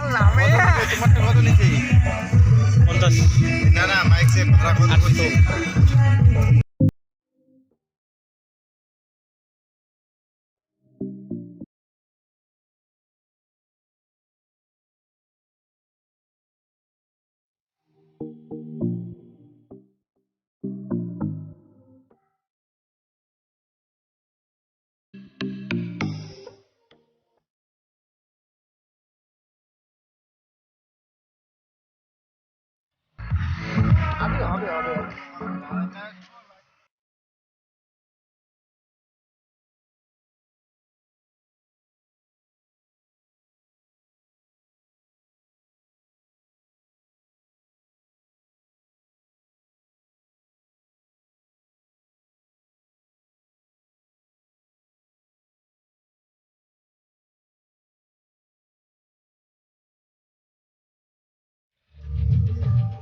তোমারটা কত নিচে 50 না না মাইক সে ভাড়া কত কইছে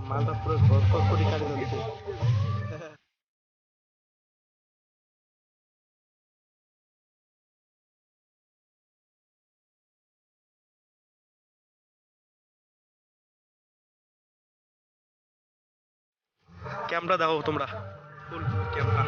মালটা পুরো গড়গড় করে কাটে দিচ্ছে ক্যামেরা দেখো তোমরা ফুল ক্যামেরা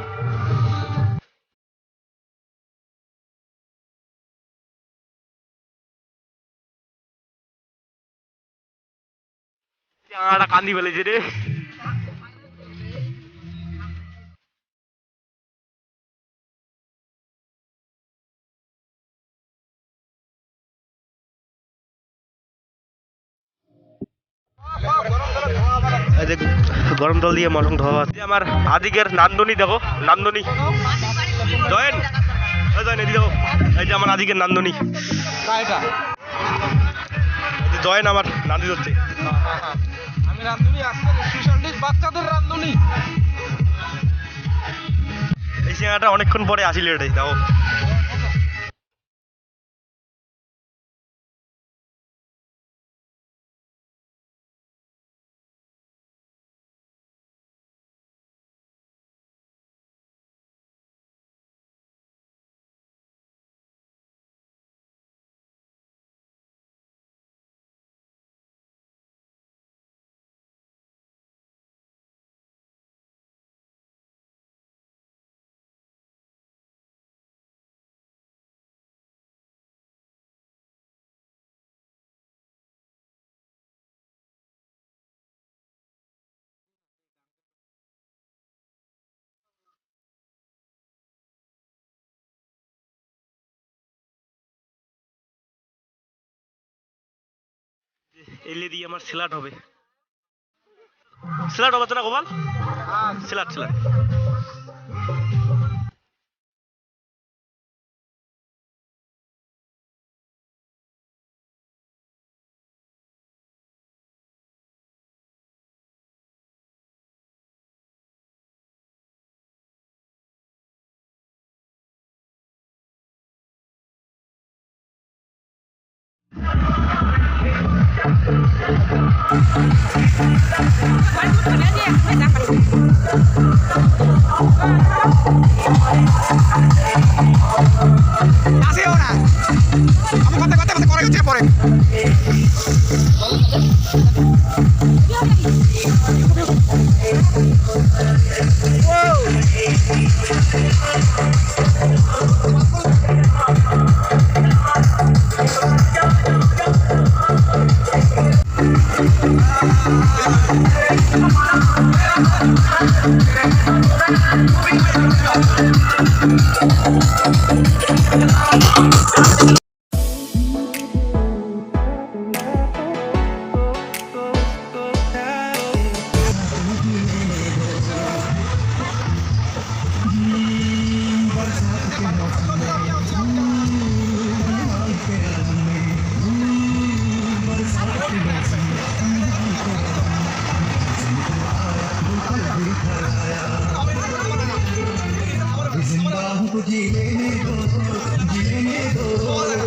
চাঁড়া কান্দি ফেলেছে রে এই যে গরম জল দিয়ে মটন ধোয়া আমার আদিকের নান্দনী দেখো নান্দনী জয়েন জয়েন এদিকে দেখো এই যে আমার আদিকের নান্দনী জয়েন আমার নান্দি হচ্ছে আমি রান্ধুনি আজকে স্পেশাল ডিশ বাচ্চাদের রান্ধুনি এই সিঙ্গাটা অনেকক্ষণ পরে আসিল এটাই দেখো এলে দিয়ে আমার স্যালাড হবে স্যালাড হবে তো না গোপাল স্যালাড স্যালাড আসে ওরা আমি কথা কথা কথা করে গেছে পরে जिंदा हूँ तो जीने दो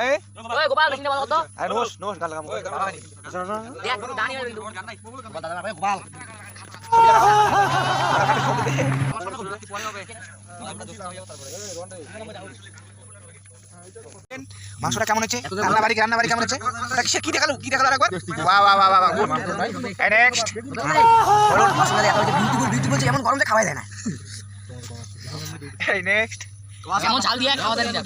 এই ওই গোপাল মেশিনটা বন্ধ করতো আরে নোস নোস গাল লাগাবো দেখ দাঁড়ি হবে কিন্তু গোপাল দাদা ভাই গোপাল মাংসটা কেমন হচ্ছে রান্না বাড়ি কেমন হচ্ছে ওটা সে কি দেখালো একবার বাহ বাহ বাহ বাহ এই নেক্সট বলো মশলা দিয়ে এত বিউটিফুল যে এমন গরমে খাওয়া যায় না এই নেক্সট এমন ঝাল দিয়ে খাওয়া যায় না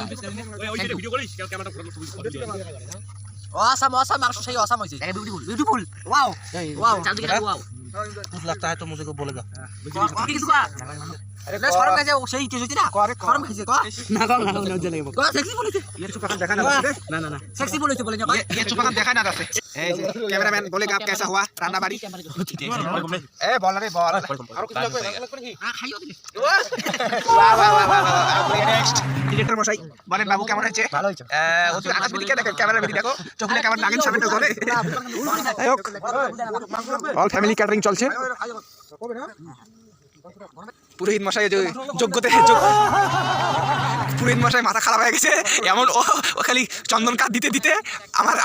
অসাম মাংস সেই অসাম হইছে বিউটিফুল ওয়াও চাল দিয়ে ওয়াও कुछ लगता है तो मुझे को बोलेगा কি কিছু করা না শরম কাছে সেই টেস্ট হইছে না শরম খাইছে কো না জানি কো সেক্সি বলেছে ये चुपा দেখা না না সেক্সি বলেছে বলে না ये चुपा দেখা না দাসে এই ক্যামেরাম্যান बोलेगा आप कैसा हुआ রান্না বাড়ি ए बोल रे बोल और कुछ लगবে কি খাইও দিলে वाह वाह वाह वाह अब नेक्स्ट ডিরেক্টর মশাই বলেন বাবু কেমন হয়েছে ভালো হয়েছে ও তুই আকাশ দিকে দেখো ক্যামেরা ভিডিও দেখো চোখে কেমন নাগিন সামনে তো করে অল ফ্যামিলি ক্যাটারিং চলছে পুরোহিত মশাই যোগ্যতে পুরোহিত মশাই মাথা খারাপ হয়ে গেছে এমন ও খালি চন্দন কাঠ দিতে দিতে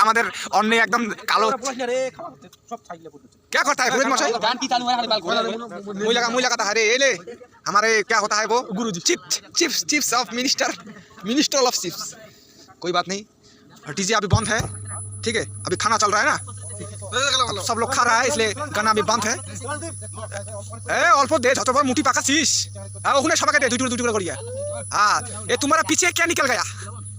আমাদের অন্নে একদম কালো क्या करता है पुरोहित मशाई मुझे लगा था अरे ये ले हमारे क्या होता है वो Guruji chips of minister of chips कोई बात नहीं टीजी अभी बंद है ठीक है अभी खाना चल रहा है ना सब लोग खा रहा है इसलिए गाना अभी बंद है ए अल्प दे झट पर मुठी पाका शीश ओखने सबके दे दुई टुकड़ा करिया हाँ ये तुम्हारा पीछे क्या निकल गया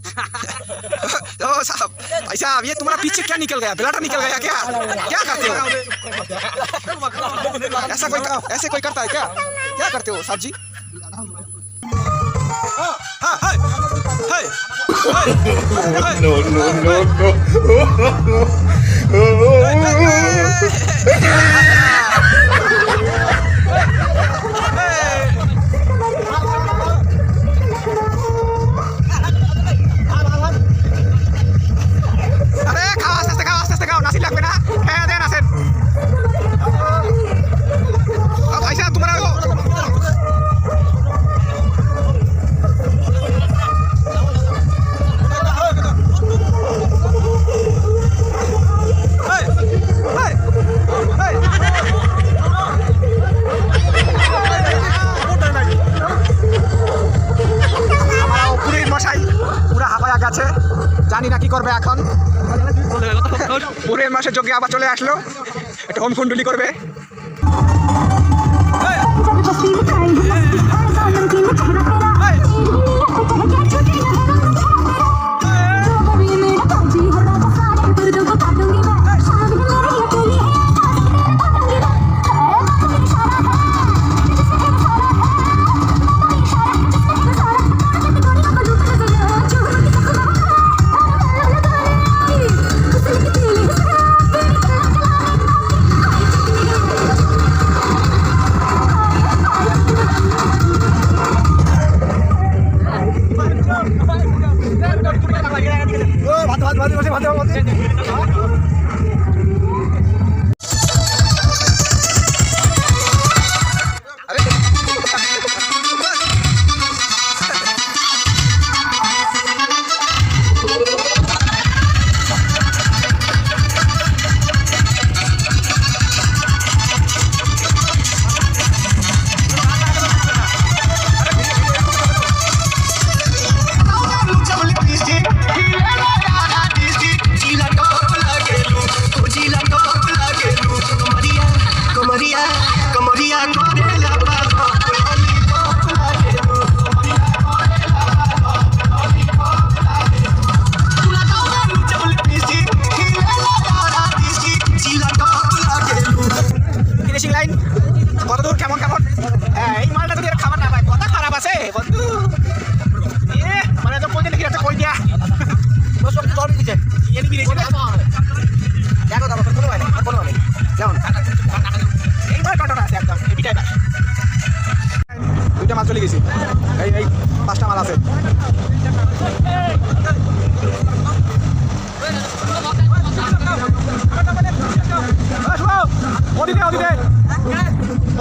ओ साहब भाई साहब ये तुम्हारा पीछे क्या निकल गया ब्लड निकल गया क्या करते हो ऐसे कोई करता है क्या करते हो साहब जी জানি না কি করবে এখন পুরের মাসে যোগ্য আবার চলে আসলো একটা হোম কুন্ডলি করবে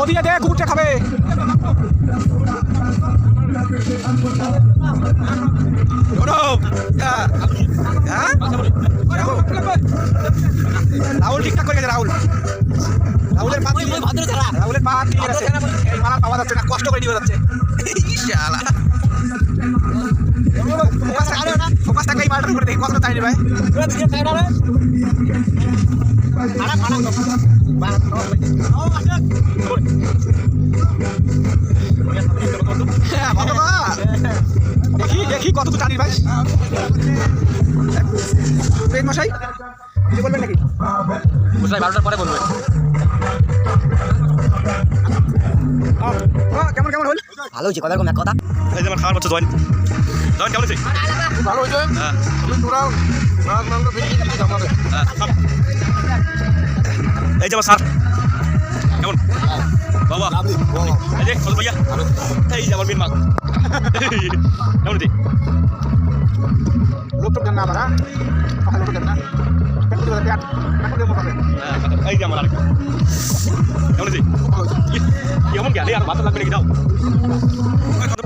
ওদিকে দে কুকুরটা খাবে রাহুল ঠিকঠাক করে গেছে রাহুলের পা রাহুলের পা নিয়ে গেছে এই মালা পাওয়া যাচ্ছে না কষ্ট করে নিয়ে যাচ্ছে ফোকাসটাকে এই মালটার করে দেখি কতটা চাইনি ভাই দেখি দেখি কতটুকু জানি ভাই পেন মশাই কিছু বলবেন নাকি মশাই 12টার পরে বলবেন কেমন কেমন হল ভালো হয়েছে কথা কথা এই যে আমার খাবার হচ্ছে জয়েন জয়েন কেমন আছে ভালো হয়েছে হ্যাঁ তোরা মাছ মাংস ফিরে আমাদের এই যে আমার স্যার কেমন বাবা এই যে ফজল ভাইয়া এই যে আমার মিন মা কেমন আছে লোক তো দেন না আবার হ্যাঁ লোক দেন না এই যে আমার আরেক কেমন আছে কেমন গেলে আর ভাত লাগবে নাকি দাও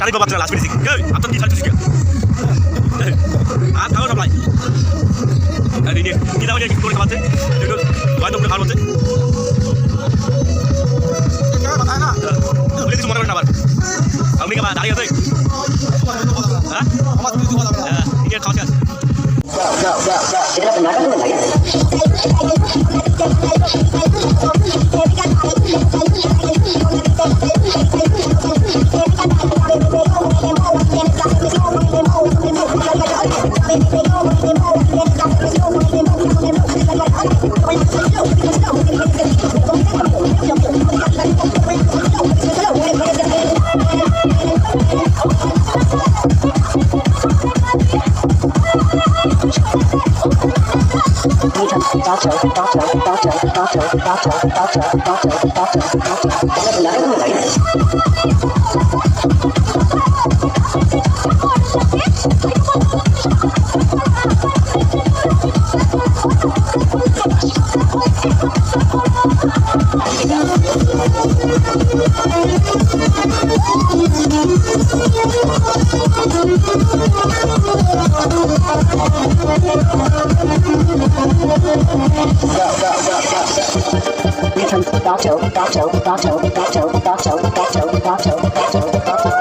টালি বাবা লাস্ট মিনিট আপনার কি খাচ্ছিস আর খাও সবাই কি দাও কি করে খাওয়াতে হয়তো খাওয়ার মধ্যে কিছু মনে করেন আবার আপনি কি দাঁড়িয়ে আছে হ্যাঁ খাওয়া আছে Gato, gato, gato, gato, gato, gato, gato, gato, gato, gato.